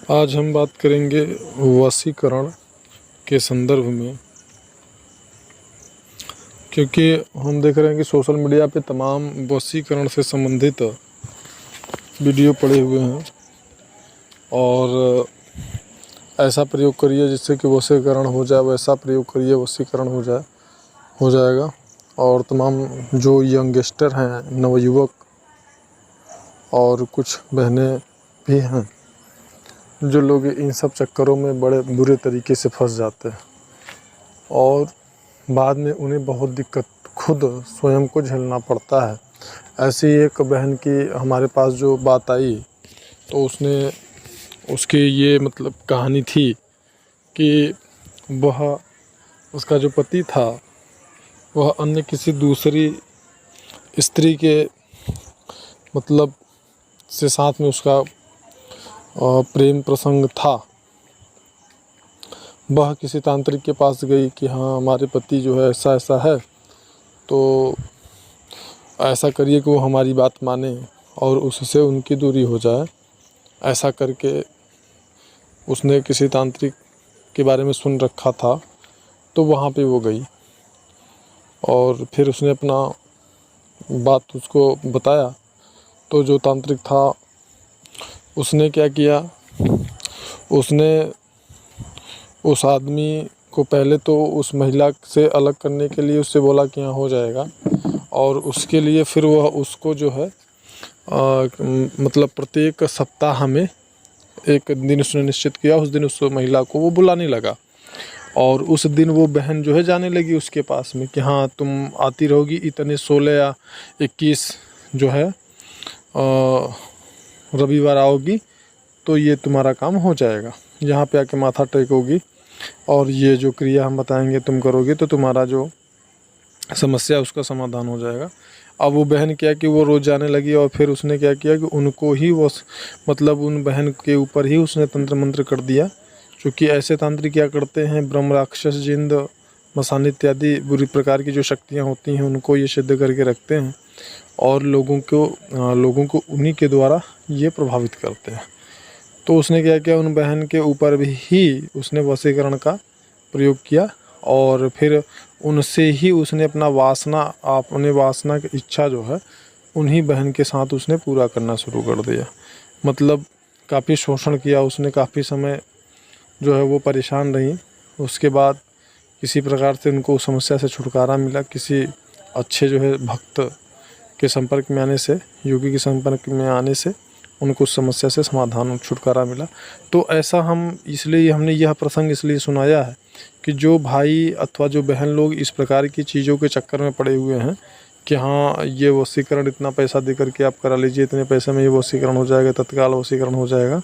आज हम बात करेंगे वशीकरण के संदर्भ में, क्योंकि हम देख रहे हैं कि सोशल मीडिया पे तमाम वशीकरण से संबंधित वीडियो पड़े हुए हैं और ऐसा प्रयोग करिए जिससे कि वशीकरण हो जाए, वैसा प्रयोग करिए वशीकरण हो जाएगा। और तमाम जो यंगस्टर हैं, नवयुवक और कुछ बहनें भी हैं, जो लोग इन सब चक्करों में बड़े बुरे तरीके से फंस जाते हैं और बाद में उन्हें बहुत दिक्कत खुद स्वयं को झेलना पड़ता है। ऐसी एक बहन की हमारे पास जो बात आई, तो उसकी ये मतलब कहानी थी कि उसका जो पति था वह अन्य किसी दूसरी स्त्री के मतलब से साथ में उसका प्रेम प्रसंग था। वह किसी तांत्रिक के पास गई कि हाँ, हमारे पति जो है ऐसा ऐसा है, तो ऐसा करिए कि वो हमारी बात माने और उससे उनकी दूरी हो जाए। ऐसा करके उसने किसी तांत्रिक के बारे में सुन रखा था, तो वहाँ पे वो गई और फिर उसने अपना बात उसको बताया। तो जो तांत्रिक था उसने क्या किया, उसने उस आदमी को पहले तो उस महिला से अलग करने के लिए उससे बोला कि हाँ हो जाएगा, और उसके लिए फिर वह उसको जो है मतलब प्रत्येक सप्ताह में एक दिन उसने निश्चित किया। उस दिन उस महिला को वो बुलाने लगा और उस दिन वो बहन जो है जाने लगी उसके पास में कि हाँ, तुम आती रहोगी इतने 16 या 21 जो है रविवार आओगी, तो ये तुम्हारा काम हो जाएगा। यहाँ पे आके माथा टेकोगी और ये जो क्रिया हम बताएंगे तुम करोगे, तो तुम्हारा जो समस्या उसका समाधान हो जाएगा। अब वो बहन क्या कि वो रोज़ जाने लगी और फिर उसने क्या किया कि उनको ही वो मतलब उन बहन के ऊपर ही उसने तंत्र मंत्र कर दिया। क्योंकि ऐसे तांत्रिक क्या करते हैं, ब्रह्म राक्षस जिंद मसान इत्यादि बुरी प्रकार की जो शक्तियाँ होती हैं उनको ये सिद्ध करके रखते हैं और लोगों को उन्हीं के द्वारा ये प्रभावित करते हैं। तो उसने क्या किया, उन बहन के ऊपर भी ही उसने वशीकरण का प्रयोग किया और फिर उनसे ही उसने अपनी वासना की इच्छा जो है उन्हीं बहन के साथ उसने पूरा करना शुरू कर दिया। मतलब काफ़ी शोषण किया उसने, काफ़ी समय जो है वो परेशान रही। उसके बाद किसी प्रकार से उनको उस समस्या से छुटकारा मिला, किसी अच्छे जो है भक्त के संपर्क में आने से, योगी के संपर्क में आने से उनको उस समस्या से समाधान छुटकारा मिला। तो ऐसा हमने यह प्रसंग इसलिए सुनाया है कि जो भाई अथवा जो बहन लोग इस प्रकार की चीज़ों के चक्कर में पड़े हुए हैं कि हाँ, ये वशीकरण इतना पैसा दे करके आप करा लीजिए, इतने पैसे में ये वशीकरण हो जाएगा, तत्काल वशीकरण हो जाएगा,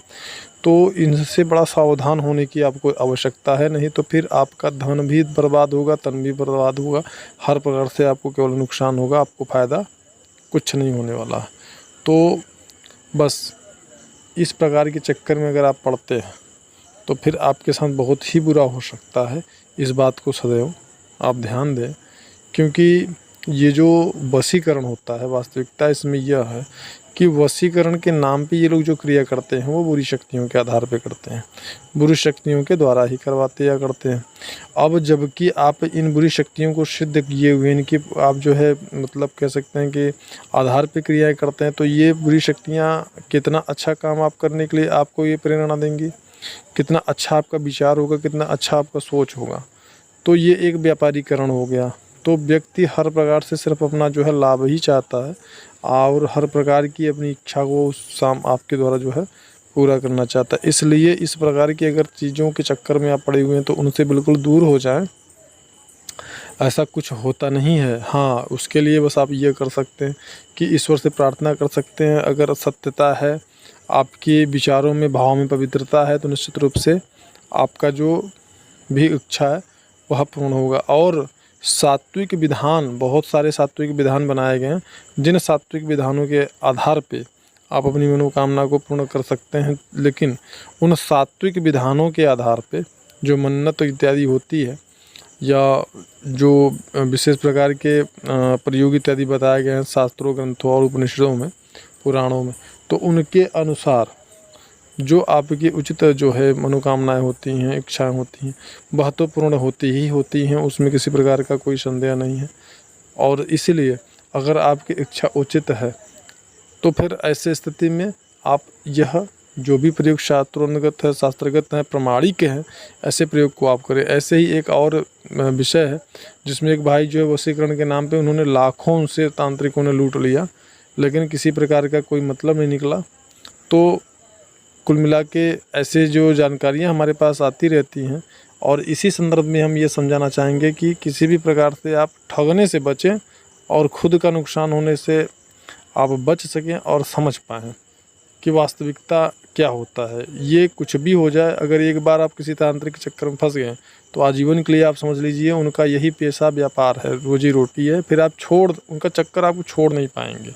तो इनसे बड़ा सावधान होने की आपको आवश्यकता है। नहीं तो फिर आपका धन भी बर्बाद होगा, तन भी बर्बाद होगा, हर प्रकार से आपको केवल नुकसान होगा, आपको फ़ायदा कुछ नहीं होने वाला है। तो बस इस प्रकार के चक्कर में अगर आप पड़ते हैं तो फिर आपके साथ बहुत ही बुरा हो सकता है। इस बात को सदैव आप ध्यान दें, क्योंकि ये जो वशीकरण होता है, वास्तविकता इसमें यह है कि वशीकरण के नाम पे ये लोग जो क्रिया करते हैं वो बुरी शक्तियों के आधार पे करते हैं, बुरी शक्तियों के द्वारा ही करवाते या करते हैं। अब जबकि आप इन बुरी शक्तियों को सिद्ध किए हुए, इनकी आप जो है मतलब कह सकते हैं कि आधार पे क्रियाएं करते हैं, तो ये बुरी शक्तियाँ कितना अच्छा काम आप करने के लिए आपको ये प्रेरणा देंगी, कितना अच्छा आपका विचार होगा, कितना अच्छा आपका सोच होगा। तो ये एक व्यापारीकरण हो गया। तो व्यक्ति हर प्रकार से सिर्फ अपना जो है लाभ ही चाहता है और हर प्रकार की अपनी इच्छा को आपके द्वारा जो है पूरा करना चाहता है। इसलिए इस प्रकार की अगर चीज़ों के चक्कर में आप पड़े हुए हैं तो उनसे बिल्कुल दूर हो जाएं। ऐसा कुछ होता नहीं है। हाँ, उसके लिए बस आप ये कर सकते हैं कि ईश्वर से प्रार्थना कर सकते हैं। अगर सत्यता है, आपके विचारों में, भाव में पवित्रता है, तो निश्चित रूप से आपका जो भी इच्छा है वह पूर्ण होगा। और सात्विक विधान, बहुत सारे सात्विक विधान बनाए गए हैं, जिन सात्विक विधानों के आधार पे आप अपनी मनोकामना को पूर्ण कर सकते हैं। लेकिन उन सात्विक विधानों के आधार पे जो मन्नत इत्यादि होती है या जो विशेष प्रकार के प्रयोग इत्यादि बताए गए हैं शास्त्रों, ग्रंथों और उपनिषदों में, पुराणों में, तो उनके अनुसार जो आपकी उचित जो है मनोकामनाएं होती हैं, इच्छाएं होती हैं, वह तो पूर्ण होती ही होती हैं, उसमें किसी प्रकार का कोई संदेह नहीं है। और इसीलिए अगर आपकी इच्छा उचित है तो फिर ऐसे स्थिति में आप यह जो भी प्रयोग शास्त्रोन्गत है, शास्त्रगत है, प्रमाणिक हैं, ऐसे प्रयोग को आप करें। ऐसे ही एक और विषय है जिसमें एक भाई जो है वशीकरण के नाम पे उन्होंने लाखों से तांत्रिकों ने लूट लिया, लेकिन किसी प्रकार का कोई मतलब नहीं निकला। तो कुल मिला के ऐसे जो जानकारियाँ हमारे पास आती रहती हैं, और इसी संदर्भ में हम ये समझाना चाहेंगे कि किसी भी प्रकार से आप ठगने से बचें और खुद का नुकसान होने से आप बच सकें और समझ पाएँ कि वास्तविकता क्या होता है। ये कुछ भी हो जाए, अगर एक बार आप किसी तांत्रिक चक्कर में फंस गए तो आजीवन के लिए आप समझ लीजिए उनका यही पेशा व्यापार है, रोजी रोटी है, फिर आप उनका चक्कर आपको छोड़ नहीं पाएंगे।